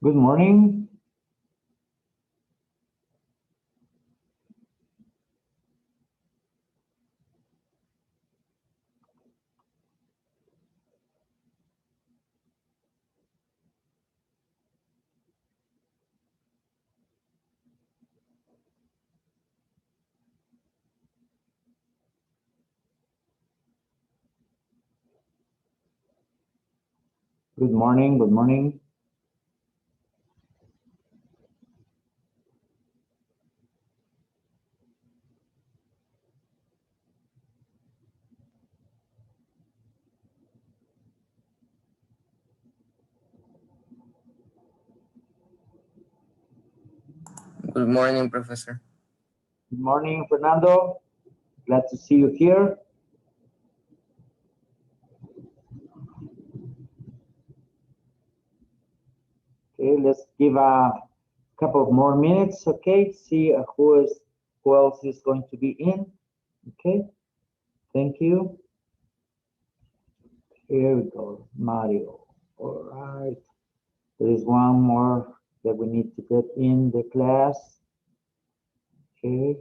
Good morning. Good morning. Good morning. Good morning, Professor. Good morning, Fernando. Glad to see you here. Okay, let's give a couple of more minutes. Okay, see who else is going to be in. Okay, thank you. Here we go, Mario. All right, there is one more that we need to get in the class. Okay.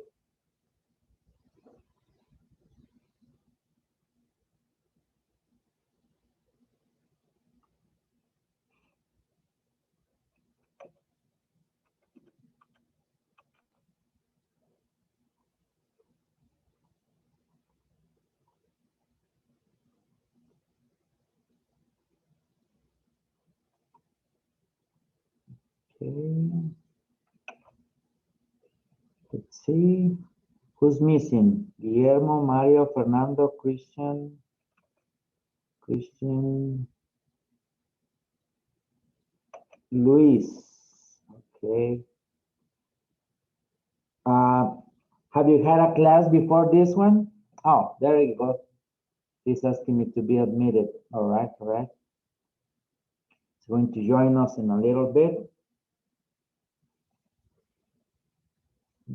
Okay. Let's see. Who's missing? Guillermo, Mario, Fernando, Christian, Luis. Okay. Have you had a class before this one? Oh, there you go. He's asking me to be admitted. All right, all right. He's going to join us in a little bit.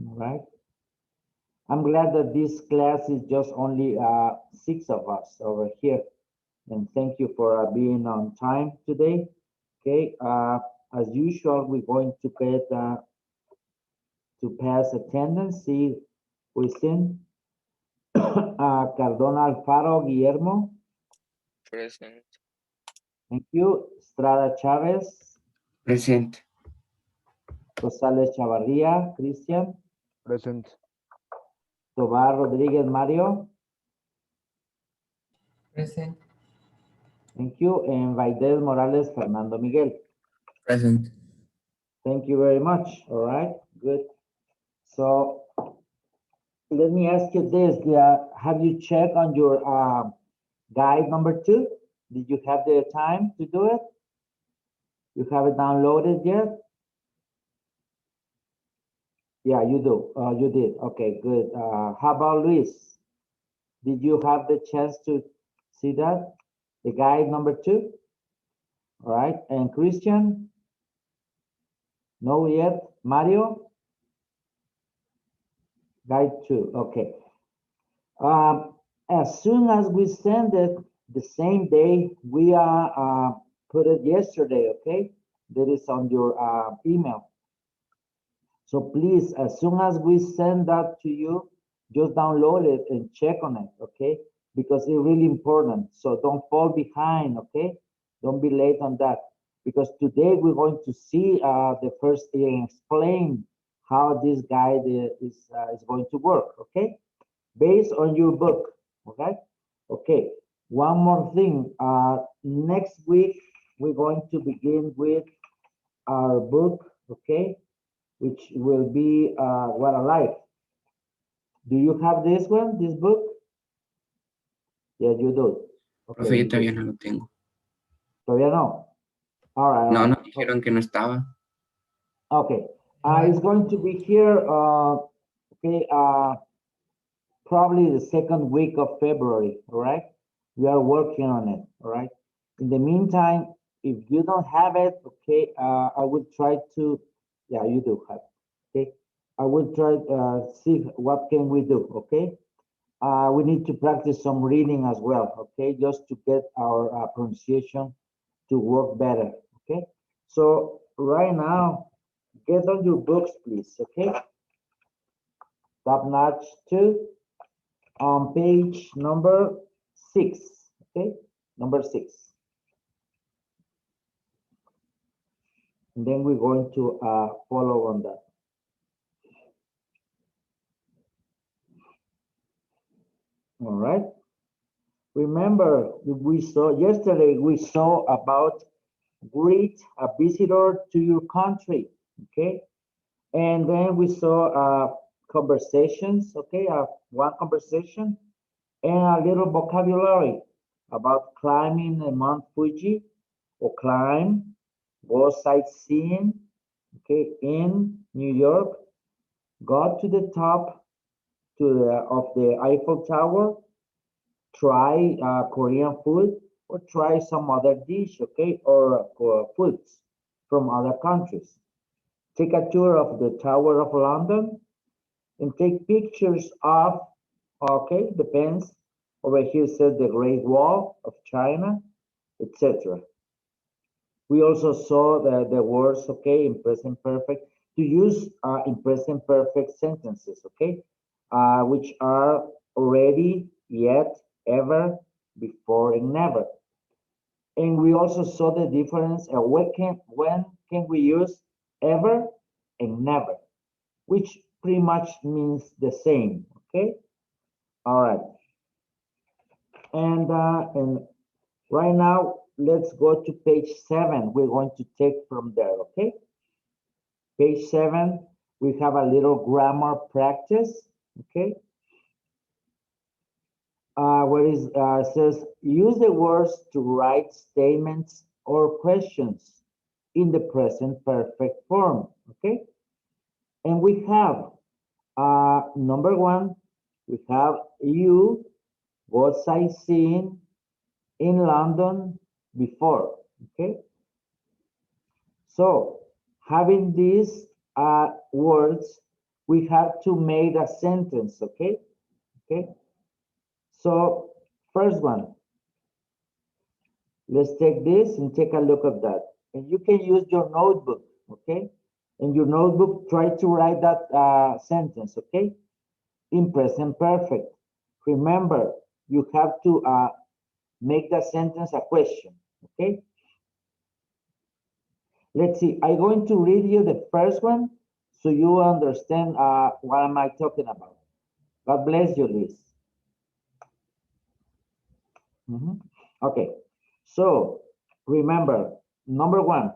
All right. I'm glad that this class is just only 6 of us over here. And thank you for being on time today. Okay, as usual, we're going to get to pass attendance. See who's in. Cardona Alfaro Guillermo. Present. Thank you. Estrada Chavez. Present. Rosales Chavarría, Cristian. Present. Tobar Rodríguez Mario. Present. Thank you. And Vaidel Morales Fernando Miguel. Present. Thank you very much. All right, good. So let me ask you this. Have you checked on your guide number 2? Did you have the time to do it? You have it downloaded yet? Yeah, you do. You did. Okay, good. How about Luis? Did you have the chance to see that? The guide number 2? All right. And Christian? No yet. Mario? Guide 2. Okay. As soon as we send it the same day, we put it yesterday, okay? That is on your email. So please, as soon as we send that to you, just download it and check on it, okay? Because it's really important. So don't fall behind, okay? Don't be late on that. Because today we're going to see the first explain how this guide is going to work, okay? Based on your book, okay? Okay, one more thing. Next week, we're going to begin with our book, okay? Which will be What a Life. Do you have this one, this book? Yeah, you do. Profe, Okay, yo todavía no lo tengo. todavía no. All right. No, nos dijeron que no estaba. Okay. It's going to be here, okay, probably the second week of February, all right? We are working on it, all right? In the meantime, if you don't have it, okay, I will try to, yeah, you do have it, okay? I will try see what can we do, okay? We need to practice some reading as well, okay? Just to get our pronunciation to work better, okay? So right now, get on your books, please, okay? Top notch 2 on page number 6, okay? Number 6. And then we're going to follow on that. All right. Remember, yesterday we saw about greet a visitor to your country, okay? And then we saw conversations, okay? One conversation and a little vocabulary about climbing Mount Fuji or climb, go sightseeing, okay, in New York, go to the top of the Eiffel Tower, try Korean food or try some other dish, okay, or foods from other countries. Take a tour of the Tower of London and take pictures of, okay, depends. Over here says the Great Wall of China, etc. We also saw the words, okay, in present perfect, to use in present perfect sentences, okay, which are already, yet, ever, before, and never. And we also saw the difference, when can we use ever and never, which pretty much means the same, okay? All right. And right now, let's go to page 7. We're going to take from there, okay? Page 7, we have a little grammar practice, okay? Where is says use the words to write statements or questions in the present perfect form, okay? And we have number 1, we have you go sightseeing in London before, okay? So having these words, we have to make a sentence, okay? Okay. So first one, let's take this and take a look at that. And you can use your notebook, okay? In your notebook, try to write that sentence, okay? In present perfect. Remember, you have to make the sentence a question, okay? Let's see, I'm going to read you the first one so you understand what am I talking about. God bless you, Liz. Okay, so remember, number 1,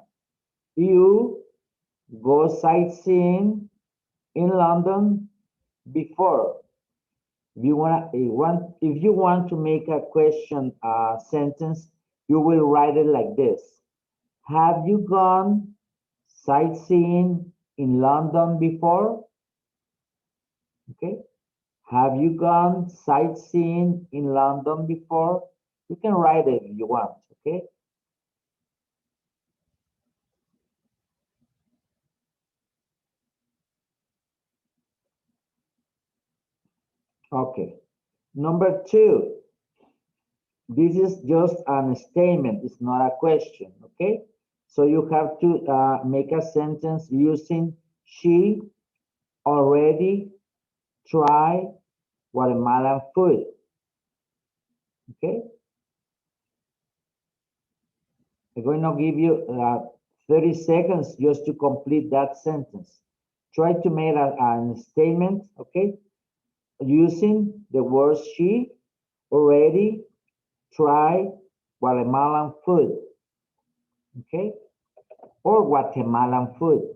you go sightseeing in London before. If you want to make a question sentence, you will write it like this. Have you gone sightseeing in London before? Okay. Have you gone sightseeing in London before? You can write it if you want, okay? Okay. Number 2, this is just a statement, it's not a question, okay? So you have to make a sentence using she already tried Guatemalan food, okay? I'm going to give you 30 seconds just to complete that sentence. Try to make a statement, okay? Using the word she already tried Guatemalan food, okay? Or Guatemalan food.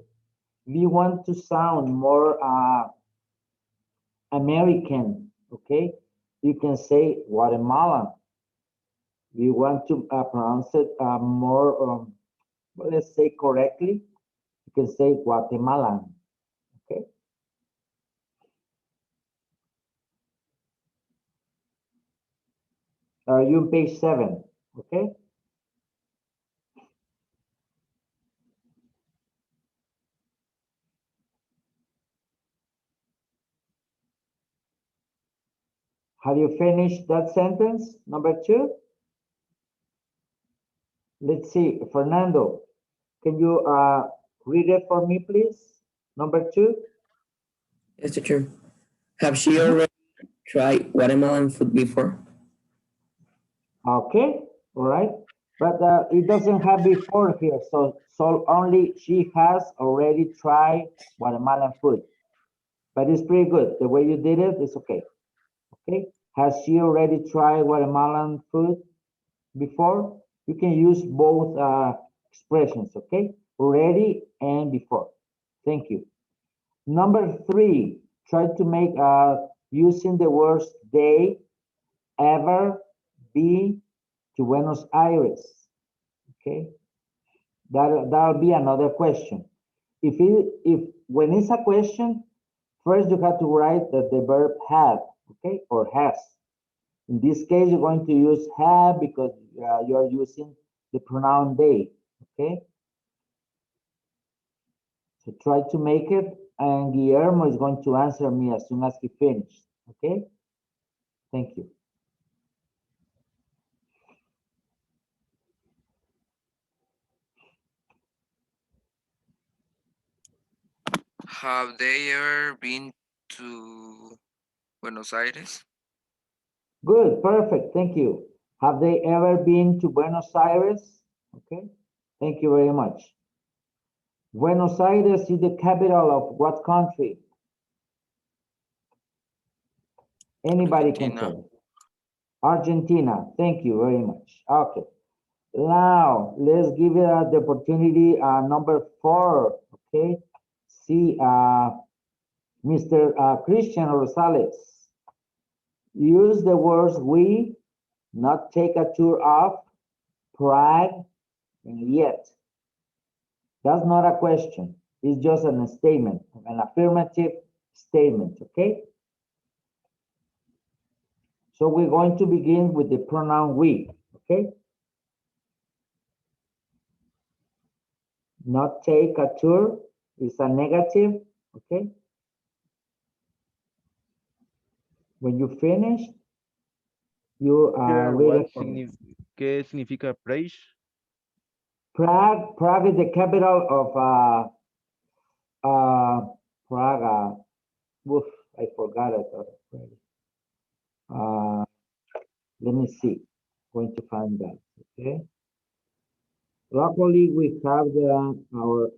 If you want to sound more American, okay, you can say Guatemalan. If you want to pronounce it more, well, let's say correctly, you can say Guatemalan, okay? You on page 7, okay? Have you finished that sentence, number 2? Let's see, Fernando, can you Read it for me, please. Number 2. Yes, teacher. Have she already tried watermelon food before? Okay, all right. But it doesn't have before here, so only she has already tried watermelon food. But it's pretty good. The way you did it is okay. Okay. Has she already tried watermelon food before? You can use both expressions, okay? Already and before. Thank you. Number 3, try to make using the words they ever be to Buenos Aires. Okay, that'll be another question. If when it's a question, first you have to write that the verb have, okay, or has. In this case, you're going to use have because you are using the pronoun they. Okay, so try to make it, and Guillermo is going to answer me as soon as he finishes. Okay, thank you. Have they ever been to Buenos Aires? Good, perfect, thank you. Have they ever been to Buenos Aires? Okay, thank you very much. Buenos Aires is the capital of what country? Anybody can Argentina. tell. Argentina, thank you very much. Okay, now let's give it the opportunity, number 4, okay? See, Mr. Christian Rosales, use the words we, not take a tour of, Prague, and yet. That's not a question. It's just a statement, an affirmative statement, okay? So we're going to begin with the pronoun we, okay? Not take a tour is a negative, okay? When you finish, you read it for me. ¿Qué significa Prague? Prague is the capital of Praga. Oof, I forgot it already. Let me see. Going to find that. Okay. Luckily, we have our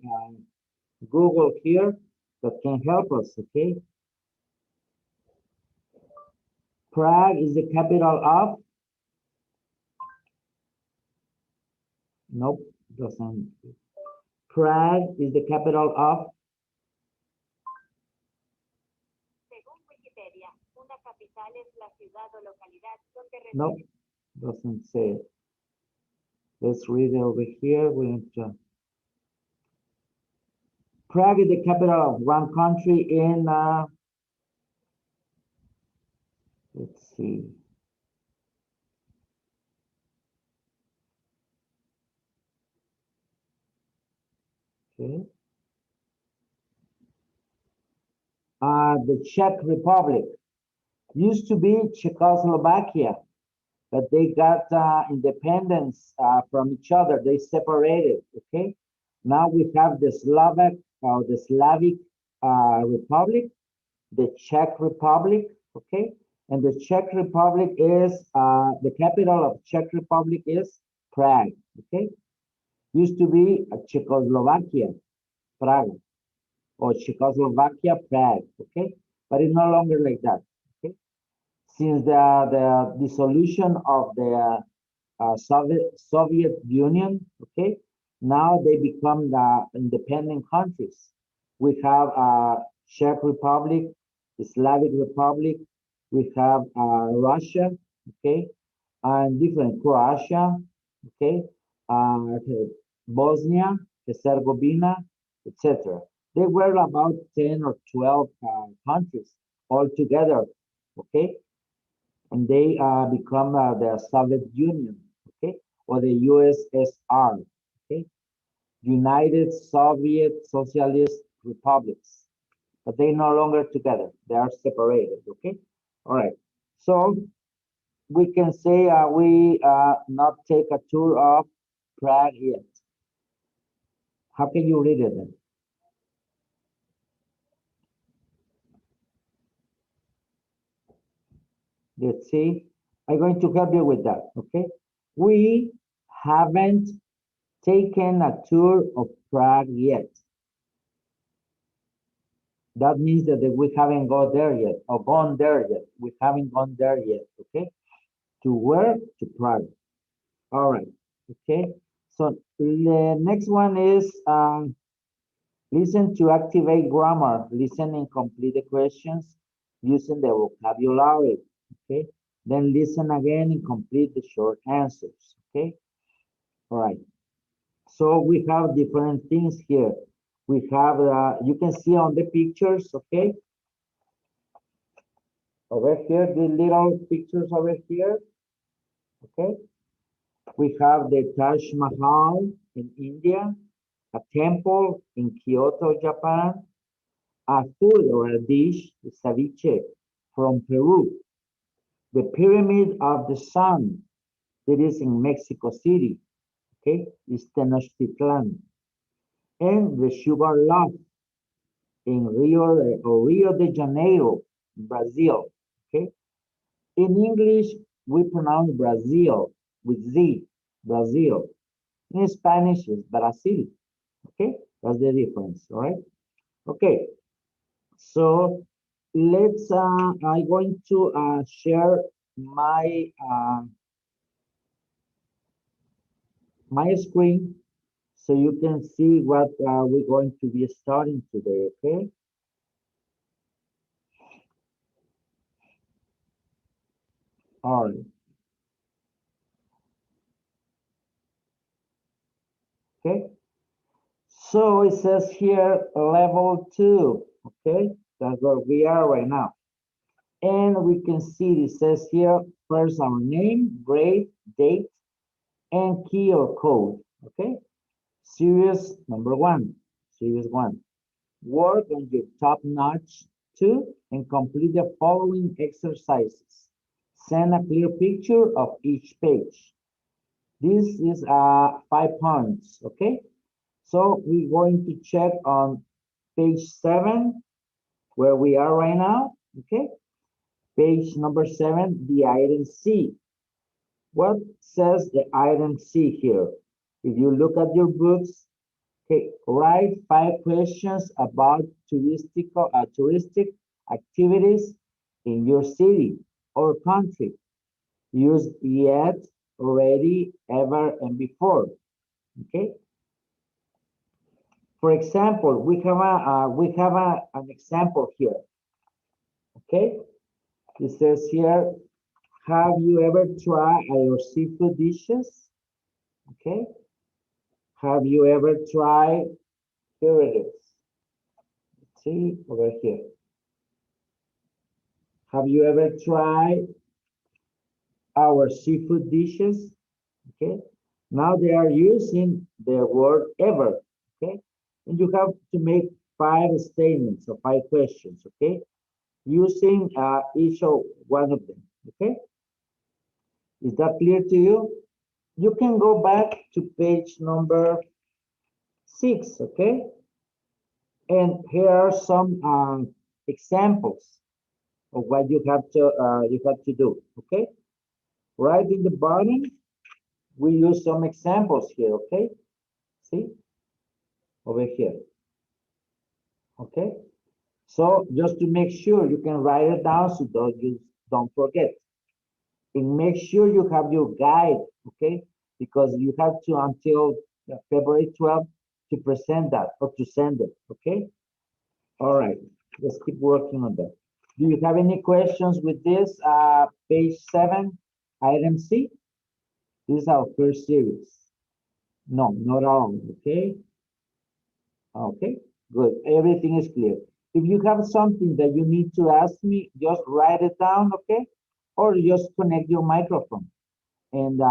Google here that can help us. Okay. Prague is the capital of. Nope, doesn't. Prague is the capital of. Nope, doesn't say it. Let's read it over here. Prague is the capital of one country in, let's see. Okay. The Czech Republic used to be Czechoslovakia, but they got independence from each other. They separated. Okay. Now we have the Slavic Republic, the Czech Republic. Okay. And the Czech Republic is the capital of Czech Republic is Prague. Okay. Used to be Czechoslovakia, Prague, or Czechoslovakia, Prague. Okay. But it's no longer like that. Okay. Since the dissolution of the Soviet Union, okay, now they become the independent countries. We have Czech Republic, the Slavic Republic, we have Russia, okay, and different Croatia, okay, Bosnia, Herzegovina, etc. They were about 10 or 12 countries all together, okay, and they become the Soviet Union, okay, or the USSR, okay, United Soviet Socialist Republics, but they no longer together. They are separated, okay. All right, so we can say we not take a tour of Prague yet. How can you read it then? Let's see. I'm going to help you with that, okay? We haven't taken a tour of Prague yet. That means that we haven't gone there yet, or gone there yet. We haven't gone there yet, okay? To where? To Prague. All right, okay? So the next one is listen to activate grammar. Listen and complete the questions using the vocabulary, okay? Then listen again and complete the short answers, okay? All right. So we have different things here. We have, you can see on the pictures, okay? Over here, the little pictures over here, okay? We have the Taj Mahal in India, a temple in Kyoto, Japan, a food or a dish, the ceviche from Peru, the Pyramid of the Sun that is in Mexico City, okay, is Tenochtitlan, and the sugar loaf in Rio de Janeiro, Brazil, okay. In English, we pronounce Brazil with Z, Brazil. In Spanish, it's Brazil, okay? That's the difference, all right? Okay, so let's, I'm going to share my, my screen so you can see what we're going to be starting today, okay? All right, okay? So it says here level 2, okay? That's where we are right now. And we can see it says here first our name, grade, date, and key or code, okay? Series number 1, series 1. Work on your top-notch 2 and complete the following exercises. Send a clear picture of each page. This is 5 points, okay? So we're going to check on page 7, where we are right now, okay? Page number 7, the item C. What says the item C here? If you look at your books, okay, write 5 questions about touristic activities in your city or country. Use yet, already, ever, and before. Okay. For example, we have an example here. Okay. It says here, have you ever tried your seafood dishes? Okay. Have you ever tried, here it is. Let's see over here. Have you ever tried our seafood dishes? Okay. Now they are using the word ever. Okay. And you have to make 5 statements or 5 questions. Okay. Using each of one of them. Okay. Is that clear to you? You can go back to page number 6. Okay. And here are some examples of what you have to do. Okay. Right in the bottom, we use some examples here. Okay. See over here. Okay. So just to make sure you can write it down so you don't forget. And make sure you have your guide, okay? Because you have to until February 12th to present that or to send it, okay? All right, let's keep working on that. Do you have any questions with this? Page 7, item C. This is our first series. No, not all, okay? Okay, good. Everything is clear. If you have something that you need to ask me, just write it down, okay? Or just connect your microphone and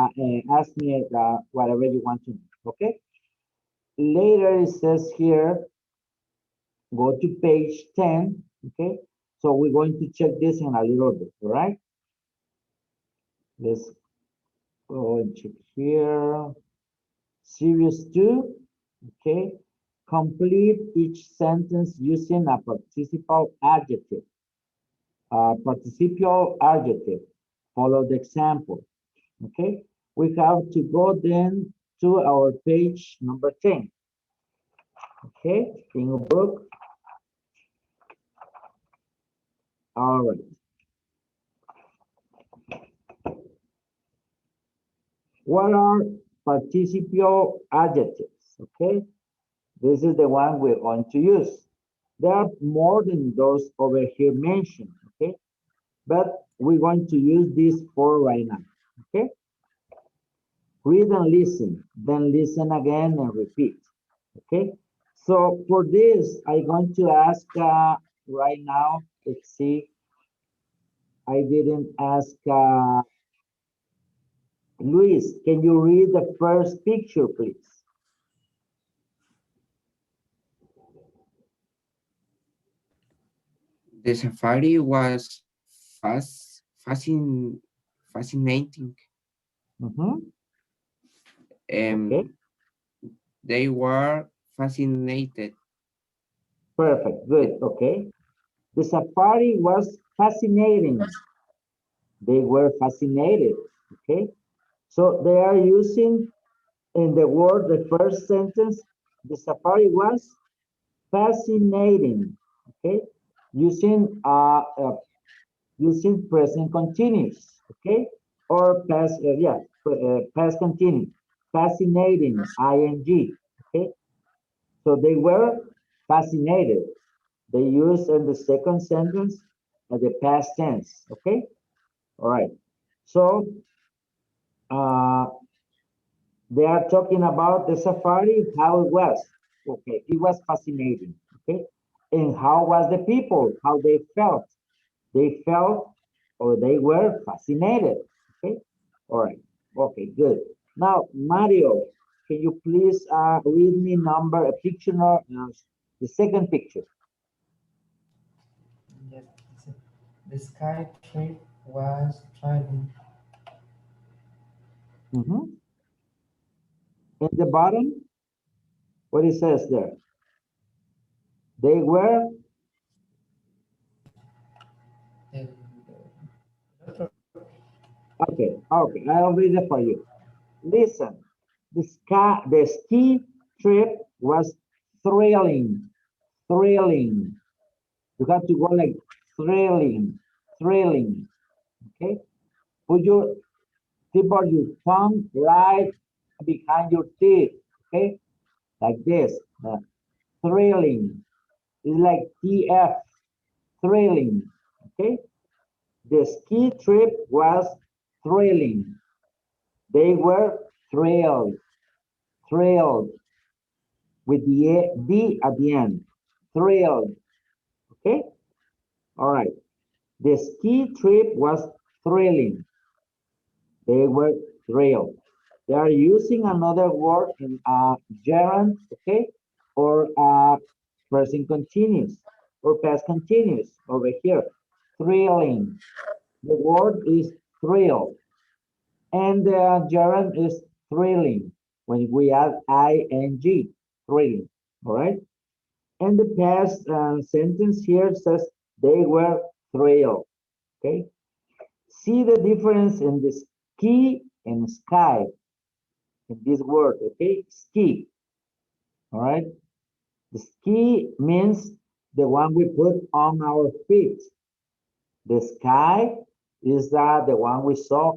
ask me whatever you want to know, okay? Later it says here, go to page 10, okay? So we're going to check this in a little bit, all right? Let's go and check here. Series 2, okay? Complete each sentence using a participial adjective. Participial adjective. follow the example. Okay, we have to go then to our page number 10. Okay, in your book. All right. What are participial adjectives? Okay, this is the one we're going to use. There are more than those over here mentioned, okay? But we're going to use these four right now, okay? Read and listen, then listen again and repeat, okay? So for this, I'm going to ask right now, let's see, I didn't ask Luis, can you read the first picture, please? The safari was fascinating. Mm-hmm. Okay, They were fascinated. perfect, good, okay. The safari was fascinating. They were fascinated, okay? So they are using in the word, the first sentence, the safari was fascinating, okay? Using using present continuous, okay? Or past, past continuous, fascinating, ing, okay? So they were fascinated. They use in the second sentence the past tense, okay? All right. So uh, they are talking about the safari, how it was. Okay, it was fascinating. Okay, and how was the people, how they felt? They felt or they were fascinated. Okay, all right. Okay, good. Now, Mario, can you please read me number a picture, the second picture? Yes, the sky trip was thriving. Mm-hmm. In the bottom, what it says there? They were The doctor okay. Okay, I'll read it for you. Listen, the ski trip was thrilling, thrilling. You have to go like thrilling, thrilling. Okay, put your tip of your tongue right behind your teeth. Okay, like this. Thrilling. It's like TF, thrilling. Okay, the ski trip was thrilling. They were thrilled, thrilled with the at the end. Thrilled. Okay? All right. The ski trip was thrilling. They were thrilled. They are using another word in gerund, okay? Or present continuous or past continuous over here. Thrilling. The word is thrill. And the gerund is thrilling when we add ing, thrilling. All right? And the past sentence here says they were thrilled. Okay. See the difference in the ski and sky in this word. Okay. Ski. All right. The ski means the one we put on our feet. The sky is the one we saw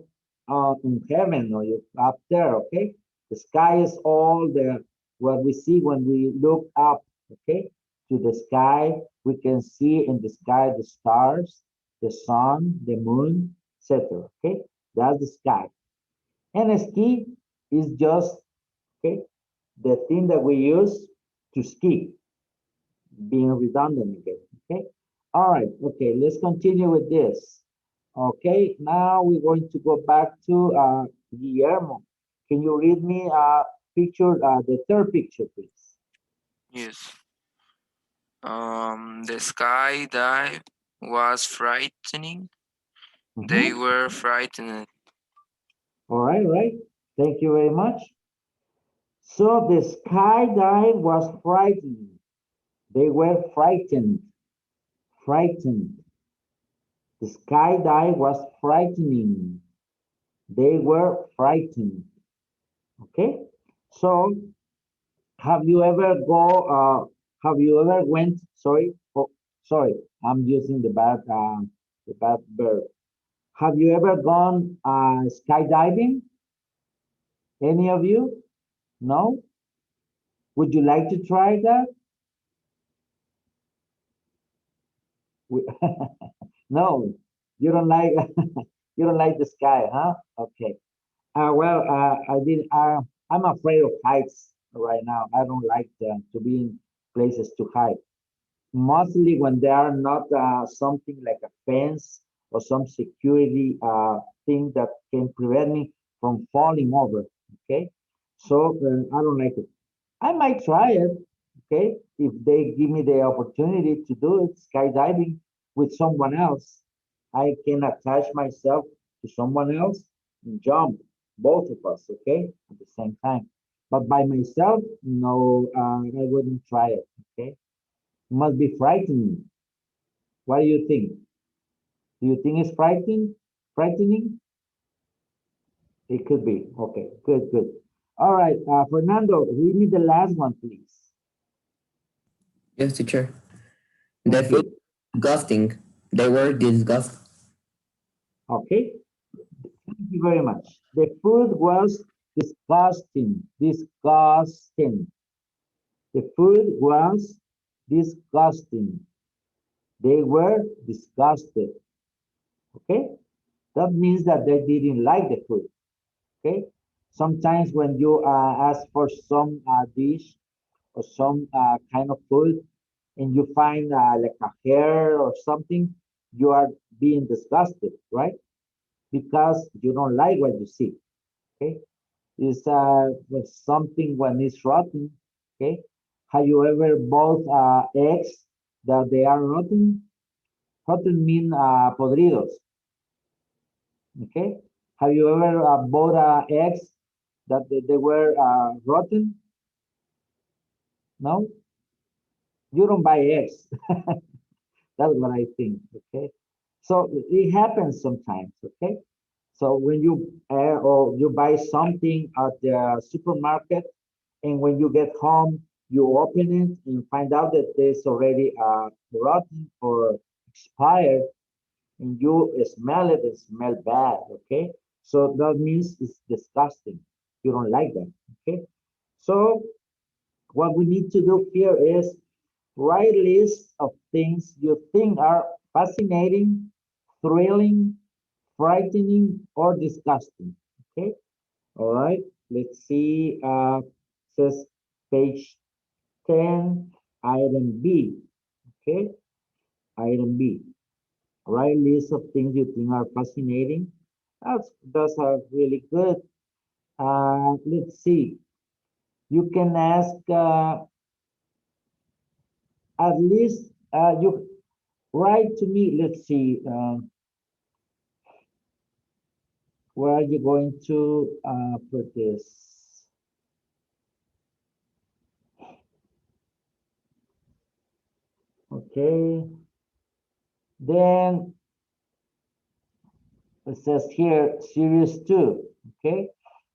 in heaven or up there. Okay. The sky is all the what we see when we look up. Okay. To the sky, we can see in the sky the stars, the sun, the moon, etc. Okay, that's the sky. And a ski is just okay the thing that we use to ski, being redundant again. Okay, all right. Okay, let's continue with this. Okay, now we're going to go back to Guillermo. Can you read me picture the third picture, please? Yes. The skydive was frightening. They Mhm. were frightened. All right, right. Thank you very much. So the skydive was frightening. They were frightened. Frightened. The skydive was frightening. They were frightened. Okay, so have you ever have you ever went, sorry, oh, sorry, I'm using the bad verb. Have you ever gone skydiving? Any of you? No? Would you like to try that? We- No, you don't like you don't like the sky, huh? Okay. Well, I did. I'm afraid of heights right now. I don't like to be in places too high. Mostly when there are not something like a fence or some security thing that can prevent me from falling over. Okay, so I don't like it. I might try it. Okay, if they give me the opportunity to do it, skydiving with someone else, I can attach myself to someone else and jump, both of us. Okay, at the same time. But by myself, no, I wouldn't try it. Okay, must be frightening. What do you think? Do you think it's frightening? Frightening? It could be. Okay, good, good. All right, Fernando, read me the last one, please. Yes, teacher. The Thank food you. disgusting. They were disgusting. Okay, thank you very much. The food was disgusting, disgusting. The food was disgusting. They were disgusted. Okay, that means that they didn't like the food. Okay, sometimes when you ask for some dish or some kind of food and you find like a hair or something, you are being disgusted, right? Because you don't like what you see. Okay, is with something when it's rotten. Okay, have you ever bought eggs that they are rotten? Rotten mean podridos. Okay, have you ever bought eggs that they were rotten? No, you don't buy eggs. That's what I think. Okay, so it happens sometimes. Okay, so when you or you buy something at the supermarket, and when you get home, you open it and find out that it's already rotten or expired, and you smell it and smell bad. Okay, so that means it's disgusting. You don't like that. Okay, so what we need to do here is write a list of things you think are fascinating, thrilling, frightening, or disgusting. Okay, all right, let's see. Says page 10, item B. Okay, item B. Write a list of things you think are fascinating. That's really good. Let's see. You can ask at least you write to me. Let's see. Where are you going to put this? Okay. Then it says here, series 2. Okay.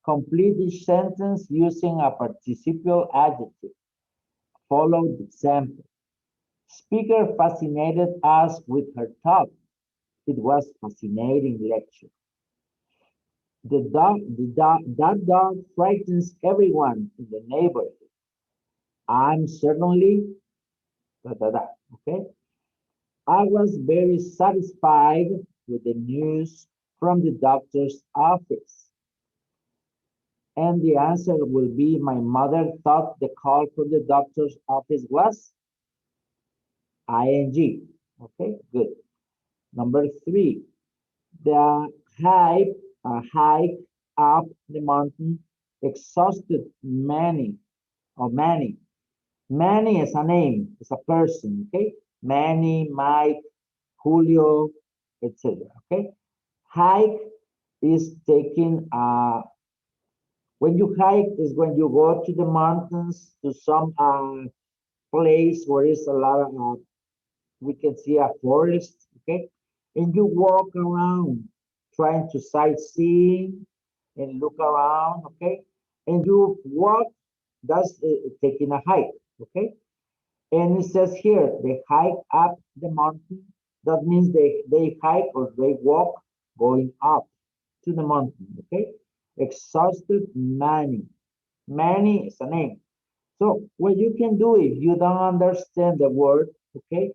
Complete each sentence using a participial adjective. Follow the example. Speaker fascinated us with her talk. It was fascinating lecture. That dog frightens everyone in the neighborhood. I'm certainly, da, da, da, okay? I was very satisfied with the news from the doctor's office. And the answer will be my mother thought the call from the doctor's office was ing. Okay, good. Number 3, the hike up the mountain exhausted many. Manny is a name, it's a person, okay? Manny, Mike, Julio, etc. Okay? Hike is taking when you hike is when you go to the mountains to some place where there's a lot of we can see a forest, okay? and you walk around trying to sightseeing and look around, okay? And you walk, that's taking a hike, okay? And it says here, they hike up the mountain. That means they hike or they walk going up to the mountain, okay? Exhausted Manny. Manny is a name. So what you can do if you don't understand the word, okay?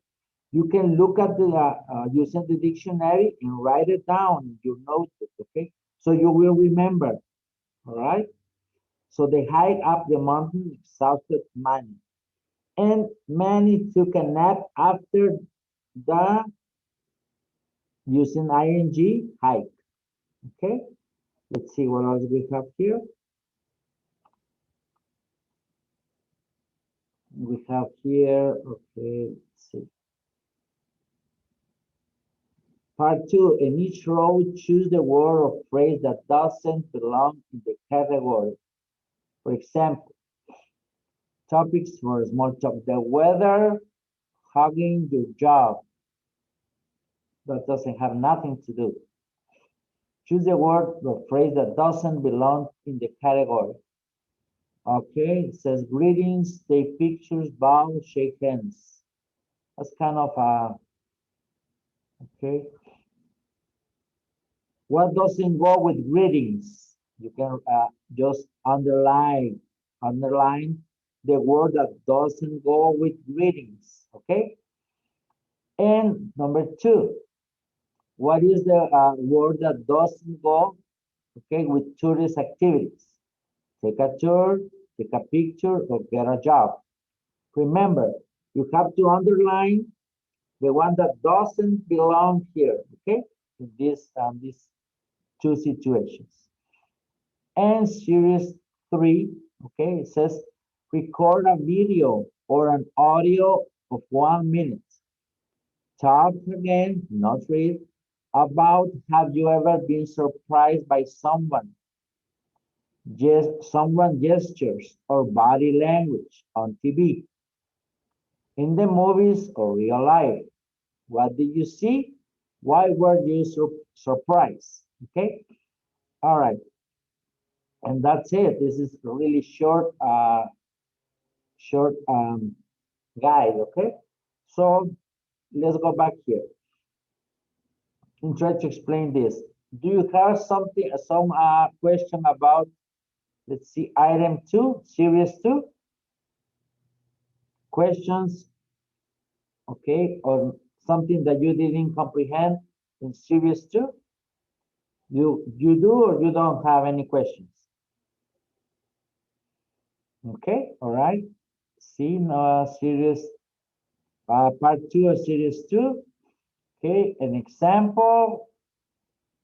You can look at the using the dictionary and write it down in your notebook, okay? So you will remember, all right? So they hike up the mountain, exhausted Manny. And Manny took a nap after the using ing hike. Okay, let's see what else we have here. We have here, okay, let's see. Part two, in each row, choose the word or phrase that doesn't belong in the category. For example, topics for small talk, the weather, hugging your job. That doesn't have nothing to do. Choose a word or phrase that doesn't belong in the category. Okay, it says greetings, take pictures, bow, shake hands. That's kind of okay. What doesn't go with greetings? You can just underline the word that doesn't go with greetings. Okay. And number two, what is the word that doesn't go, okay, with tourist activities? Take a tour, take a picture, or get a job. Remember, you have to underline the one that doesn't belong here, okay? In these two situations. And series 3, okay, it says record a video or an audio of 1 minute. Talk again, not read, about have you ever been surprised by someone? Someone gestures or body language on TV, in the movies or real life. What did you see? Why were you surprised? Okay, all right, and that's it. This is a really short guide. Okay, so let's go back here and try to explain this. Do you have some question about? Let's see, item 2, series 2. Questions, okay, or something that you didn't comprehend in series 2? You do or you don't have any questions? Okay, all right. See, series part 2 of series 2. Okay, an example,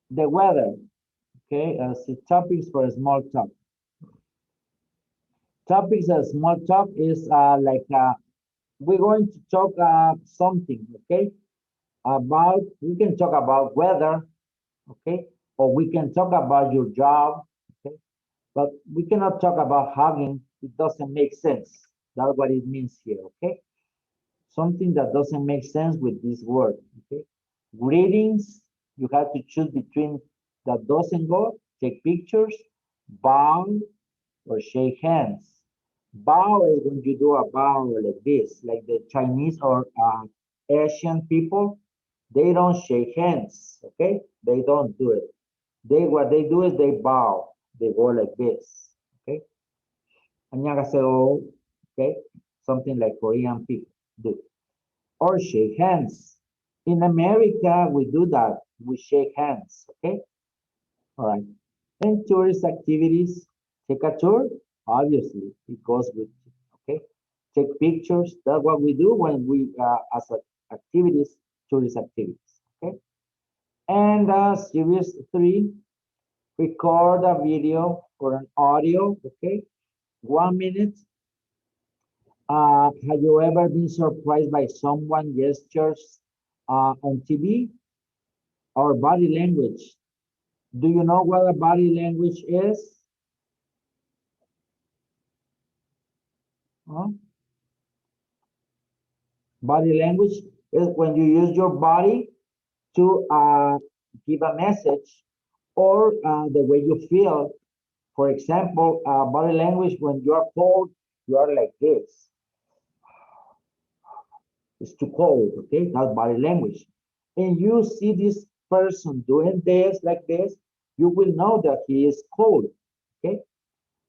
the weather. Okay, see topics for a small talk. Topics of small talk is like we're going to talk something, okay? We can talk about weather, okay? Or we can talk about your job, okay? But we cannot talk about hugging. It doesn't make sense. That's what it means here, okay? Something that doesn't make sense with this word, okay? Greetings, you have to choose between that doesn't go, take pictures, bow, or shake hands. Bow is when you do a bow like this, like the Chinese or Asian people, they don't shake hands, okay? They don't do it. What they do is they bow. They go like this, okay? 안녕하세요, okay? Something like Korean people do. Or shake hands. In America, we do that. We shake hands, okay? All right. And tourist activities, take a tour, obviously, it goes with, okay? Take pictures, that's what we do when we, as activities, tourist activities, okay? And series 3, record a video or an audio, okay? 1 minute. Have you ever been surprised by someone gestures on TV or body language? Do you know what a body language is? Huh? Body language is when you use your body to give a message or the way you feel. For example, body language, when you are cold, you are like this. It's too cold, okay? That's body language. And you see this person doing this like this, you will know that he is cold, okay?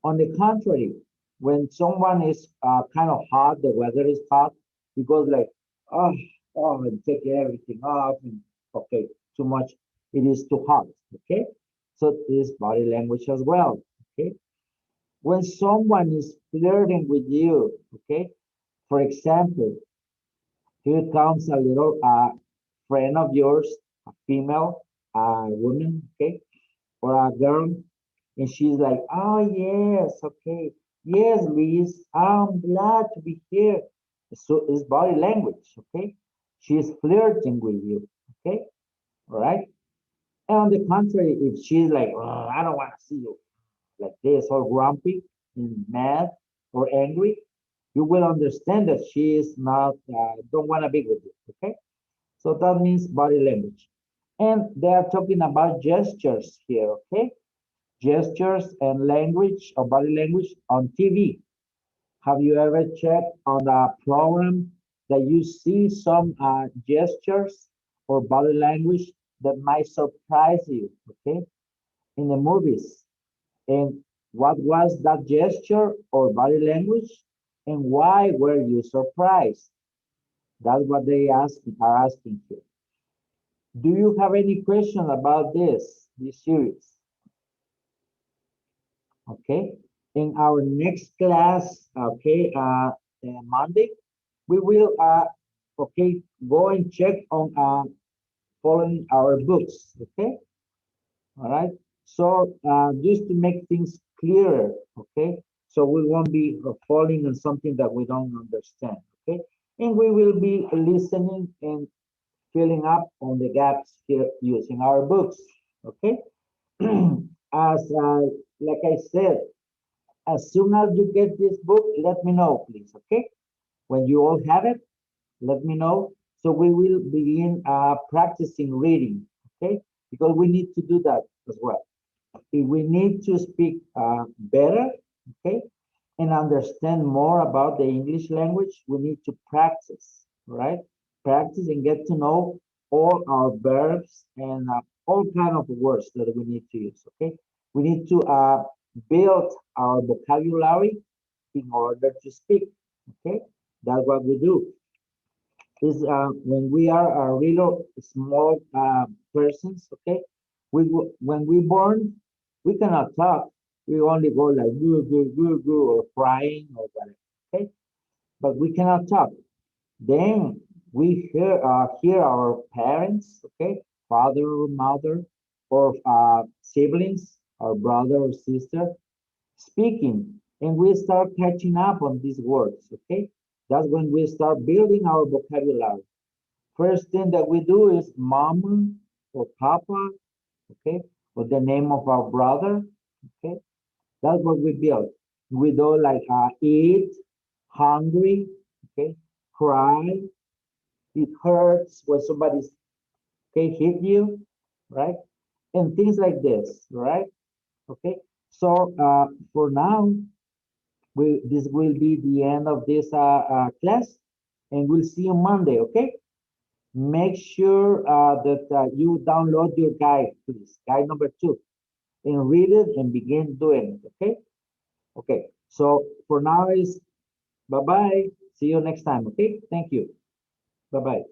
On the contrary, when someone is kind of hot, the weather is hot, he goes like, oh, oh, and take everything off, and okay, too much, it is too hot, okay? So this body language as well, okay? When someone is flirting with you, okay? For example, here comes a little friend of yours, a female woman, okay, or a girl, and she's like, "Oh yes, okay, yes, Luis, I'm glad to be here." So it's body language, okay? She's flirting with you, okay, all right. And on the contrary, if she's like, "Oh, I don't want to see you," like this, or grumpy and mad or angry, you will understand that she is not don't want to be with you, okay? So that means body language. And they are talking about gestures here, okay? Gestures and language or body language on TV. Have you ever checked on a program that you see some gestures or body language that might surprise you, okay? In the movies. And what was that gesture or body language? And why were you surprised? That's what they are asking here. Do you have any question about this series? Okay. In our next class, okay, Monday, we will, okay, go and check on following our books, okay? All right. So just to make things clearer, okay? So we won't be falling on something that we don't understand, okay? And we will be listening and filling up on the gaps here using our books, okay? As like I said, as soon as you get this book, let me know, please, okay? When you all have it, let me know. So we will begin practicing reading, okay? Because we need to do that as well. If we need to speak better, okay, and understand more about the English language, we need to practice, right? Practice and get to know all our verbs and all kind of words that we need to use, okay? We need to build our vocabulary in order to speak, okay? That's what we do. Is when we are a real small persons, okay? When we born, we cannot talk. We only go like goo, or crying or whatever, okay? But we cannot talk. Then we hear our parents, okay, father or mother, or siblings, our brother or sister, speaking, and we start catching up on these words, okay? That's when we start building our vocabulary. First thing that we do is mama or papa, okay, or the name of our brother, okay? That's what we build. We do like eat, hungry, okay, cry, it hurts when somebody's okay hit you, right? And things like this, right? Okay. So for now, this will be the end of this class, and we'll see you Monday. Okay. Make sure that you download your guide, please, guide number 2, and read it and begin doing it. Okay. Okay. So for now is bye bye. See you next time. Okay. Thank you. Bye bye.